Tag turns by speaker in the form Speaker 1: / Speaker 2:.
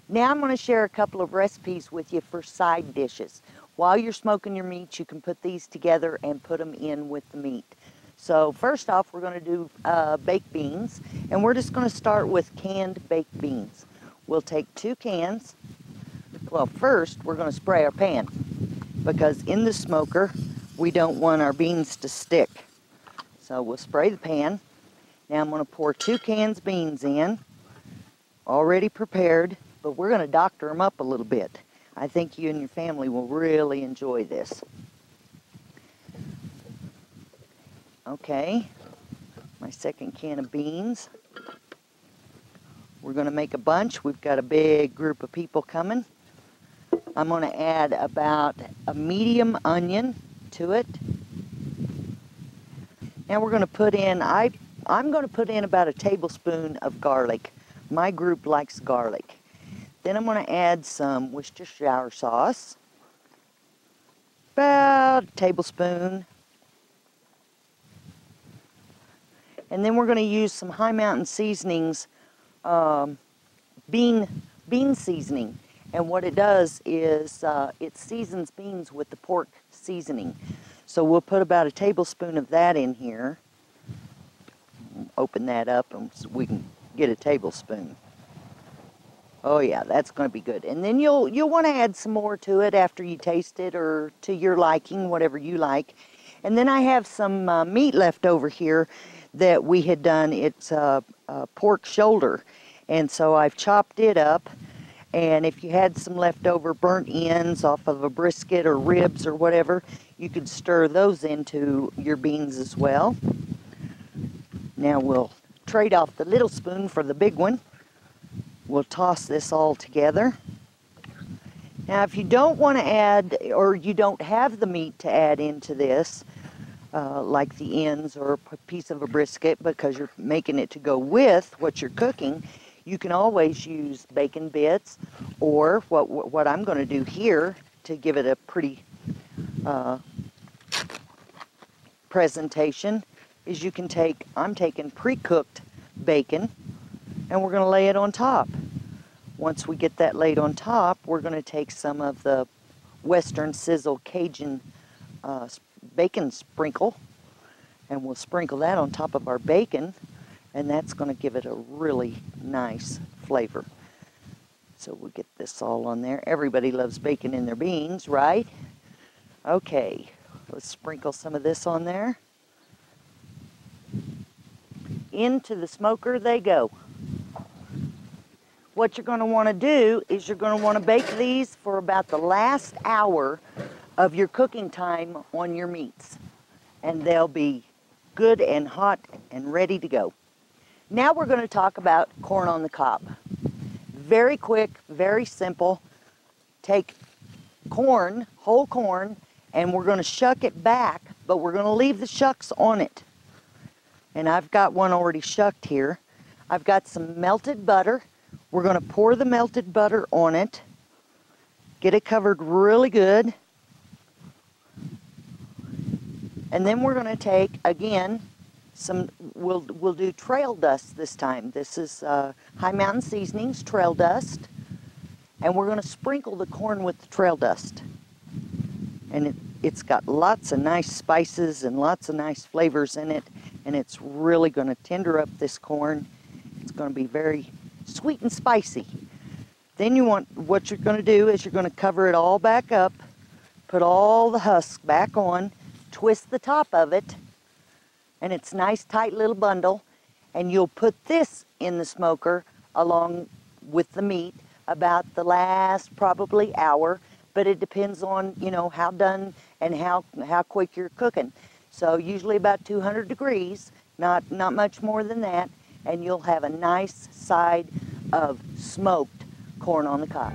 Speaker 1: Now I'm going to share a couple of recipes with you for side dishes. While you're smoking your meats, you can put these together and put them in with the meat. So first off, we're going to do baked beans, and we're just going to start with canned baked beans. We'll take 2 cans. Well, first we're going to spray our pan, because in the smoker we don't want our beans to stick. So we'll spray the pan. Now I'm going to pour 2 cans beans in, already prepared, but we're going to doctor them up a little bit. I think you and your family will really enjoy this. Okay, my second can of beans. We're going to make a bunch. We've got a big group of people coming. I'm going to add about a medium onion to it. Now we're going to put in, I'm going to put in about a tablespoon of garlic. My group likes garlic. Then I'm going to add some Worcestershire sauce, about a tablespoon. And then we're going to use some High Mountain Seasonings bean seasoning. And what it does is it seasons beans with the pork seasoning. So we'll put about a tablespoon of that in here. Open that up and so we can get a tablespoon. Oh yeah, that's going to be good. And then you'll want to add some more to it after you taste it, or to your liking, whatever you like. And then I have some meat left over here that we had done. It's pork shoulder, and so I've chopped it up. And if you had some leftover burnt ends off of a brisket or ribs or whatever, you could stir those into your beans as well. Now we'll trade off the little spoon for the big one. We'll toss this all together. Now if you don't want to add, or you don't have the meat to add into this, like the ends or a piece of a brisket, because you're making it to go with what you're cooking, you can always use bacon bits, or what I'm going to do here to give it a pretty presentation is you can take, I'm taking pre-cooked bacon, and we're going to lay it on top. Once we get that laid on top, we're going to take some of the Western Sizzle Cajun bacon sprinkle, and we'll sprinkle that on top of our bacon, and that's going to give it a really nice flavor. So we'll get this all on there. Everybody loves bacon in their beans, right? Okay, let's sprinkle some of this on there. Into the smoker they go. What you're going to want to do is you're going to want to bake these for about the last hour of your cooking time on your meats, and they'll be good and hot and ready to go. Now we're going to talk about corn on the cob. Very quick, very simple. Take corn, whole corn, and we're going to shuck it back, but we're going to leave the shucks on it. And I've got one already shucked here. I've got some melted butter. We're going to pour the melted butter on it. Get it covered really good. And then we're going to take, again, some, we'll do trail dust this time. This is High Mountain Seasonings trail dust. And we're going to sprinkle the corn with the trail dust. And it's got lots of nice spices and lots of nice flavors in it. And it's really going to tender up this corn. It's going to be very sweet and spicy. Then what you're going to do is you're going to cover it all back up, put all the husks back on, twist the top of it, and it's a nice tight little bundle, and you'll put this in the smoker along with the meat about the last probably hour, but it depends on, you know, how done and how quick you're cooking. So usually about 200 degrees, not much more than that, and you'll have a nice side of smoked corn on the cob.